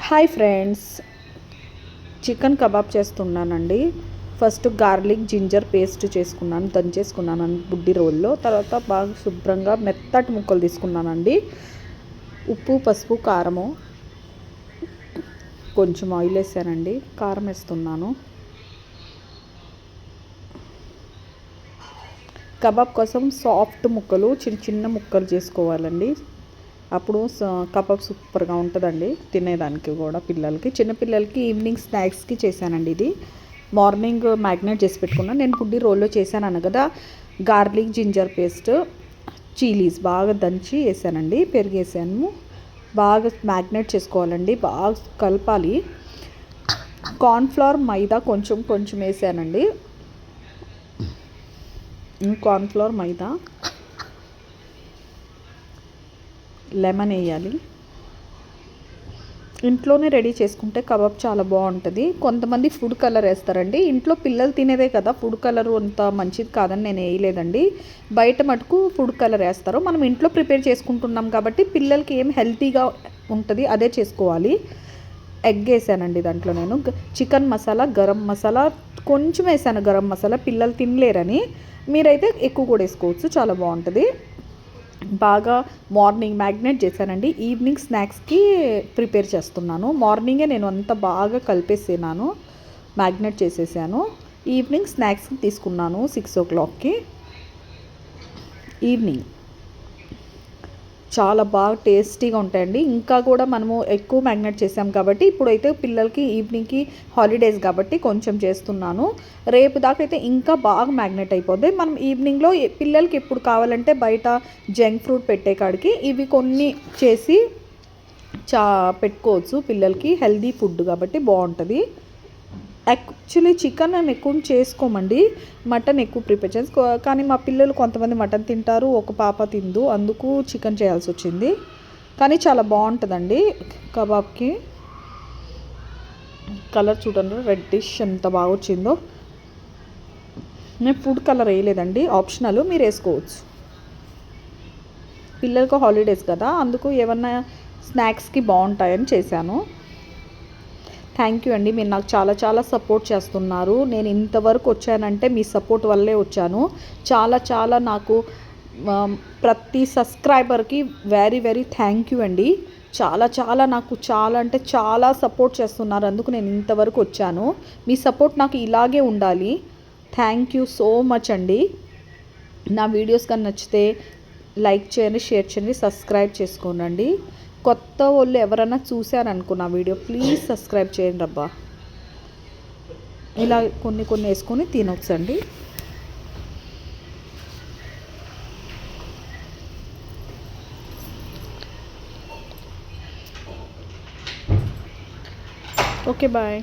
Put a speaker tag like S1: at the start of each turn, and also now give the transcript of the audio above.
S1: Hi friends, chicken kebab చేస్తున్నానండి. First garlic ginger paste చేసుకున్నాను, దంచేసుకున్నాను బుడ్డి రోల్లో. తర్వాత బాగా శుభ్రంగా మెత్తటి ముక్కలు తీసుకున్నానండి. ఉప్పు, పసుపు, కారము, కొంచెం ఆయిల్ వేసానండి. కారం వేస్తున్నాను. కబాబ్ కోసం సాఫ్ట్ ముక్కలు, చిన్న చిన్న ముక్కలు చేసుకోవాలండి. అప్పుడు కబాబ్ సూపర్గా ఉంటుందండి తినేదానికి కూడా. పిల్లలకి, చిన్నపిల్లలకి ఈవినింగ్ స్నాక్స్కి చేశానండి. ఇది మార్నింగ్ మ్యాగ్నేట్ చేసి పెట్టుకున్నాను. నేను బుడ్డి రోల్లో చేశాను కదా. గార్లిక్ జింజర్ పేస్ట్, చీలీస్ బాగా దంచి వేసానండి. పెరుగు వేసాను. బాగా మ్యాగ్నేట్ చేసుకోవాలండి. బాగా కలపాలి. కార్న్ఫ్లవర్, మైదా కొంచెం కొంచెం వేసానండి. కార్న్ఫ్లవర్, మైదా, లెమన్ వేయాలి. ఇంట్లోనే రెడీ చేసుకుంటే కబాబ్ చాలా బాగుంటుంది. కొంతమంది ఫుడ్ కలర్ వేస్తారండి. ఇంట్లో పిల్లలు తినేదే కదా, ఫుడ్ కలర్ అంత మంచిది కాదని నేను వేయలేదండి. బయట మటుకు ఫుడ్ కలర్ వేస్తారు. మనం ఇంట్లో ప్రిపేర్ చేసుకుంటున్నాం కాబట్టి పిల్లలకి ఏం హెల్తీగా ఉంటుంది అదే చేసుకోవాలి. ఎగ్ వేసానండి దాంట్లో. నేను చికెన్ మసాలా, గరం మసాలా కొంచెం వేసాను. గరం మసాలా పిల్లలు తినలేరని, మీరైతే ఎక్కువ కూడా వేసుకోవచ్చు, చాలా బాగుంటుంది. బాగా మార్నింగ్ మ్యాగ్నేట్ చేశానండి. ఈవినింగ్ స్నాక్స్కి ప్రిపేర్ చేస్తున్నాను. మార్నింగే నేను అంతా బాగా కలిపేసాను, మ్యాగ్నేట్ చేసేసాను. ఈవినింగ్ స్నాక్స్కి తీసుకున్నాను 6 o'clockకి. ఈవినింగ్ చాలా బాగా టేస్టీగా ఉంటాయండి. ఇంకా కూడా మనము ఎక్కువ మ్యాగ్నేట్ చేసాం కాబట్టి ఇప్పుడైతే పిల్లలకి ఈవినింగ్కి హాలిడేస్ కాబట్టి కొంచెం చేస్తున్నాను. రేపు దాకా అయితే ఇంకా బాగా మ్యాగ్నేట్ అయిపోద్ది. మనం ఈవినింగ్లో పిల్లలకి ఎప్పుడు కావాలంటే బయట జంక్ ఫ్రూట్ పెట్టే కాడికి ఇవి కొన్ని చేసి పెట్టుకోవచ్చు. పిల్లలకి హెల్దీ ఫుడ్ కాబట్టి బాగుంటుంది. యాక్చువల్లీ చికెన్ మేము ఎక్కువ చేసుకోమండి, మటన్ ఎక్కువ ప్రిపేర్ చేసి. కానీ మా పిల్లలు కొంతమంది మటన్ తింటారు, ఒక పాప తిందు, అందుకు చికెన్ చేయాల్సి వచ్చింది. కానీ చాలా బాగుంటుందండి కబాబ్కి. కలర్ చూడండి, రెడ్డిష్ ఎంత బాగా వచ్చిందో. నేను ఫుడ్ కలర్ వేయలేదండి, ఆప్షనల్, మీరు వేసుకోవచ్చు. పిల్లలకు హాలిడేస్ కదా, అందుకు ఏమన్నా స్నాక్స్కి బాగుంటాయని చేశాను. థ్యాంక్ యూ అండి, మీరు నాకు చాలా చాలా సపోర్ట్ చేస్తున్నారు. నేను ఇంతవరకు వచ్చానంటే మీ సపోర్ట్ వల్లే వచ్చాను. చాలా చాలా నాకు ప్రతి సబ్స్క్రైబర్కి వెరీ వెరీ థ్యాంక్ యూ అండి. చాలా చాలా నాకు చాలా అంటే చాలా సపోర్ట్ చేస్తున్నారు, అందుకు నేను ఇంతవరకు వచ్చాను. మీ సపోర్ట్ నాకు ఇలాగే ఉండాలి. థ్యాంక్ యూ సో మచ్ అండి. నా వీడియోస్ కానీ నచ్చితే లైక్ చేయండి, షేర్ చేయండి, సబ్స్క్రైబ్ చేసుకోనండి. కొత్త వాళ్ళు ఎవరైనా చూశారనుకున్న వీడియో ప్లీజ్ సబ్స్క్రైబ్ చేయండి అబ్బా. ఇలా కొన్ని కొన్ని వేసుకొని తినొచ్చండి. Okay, bye.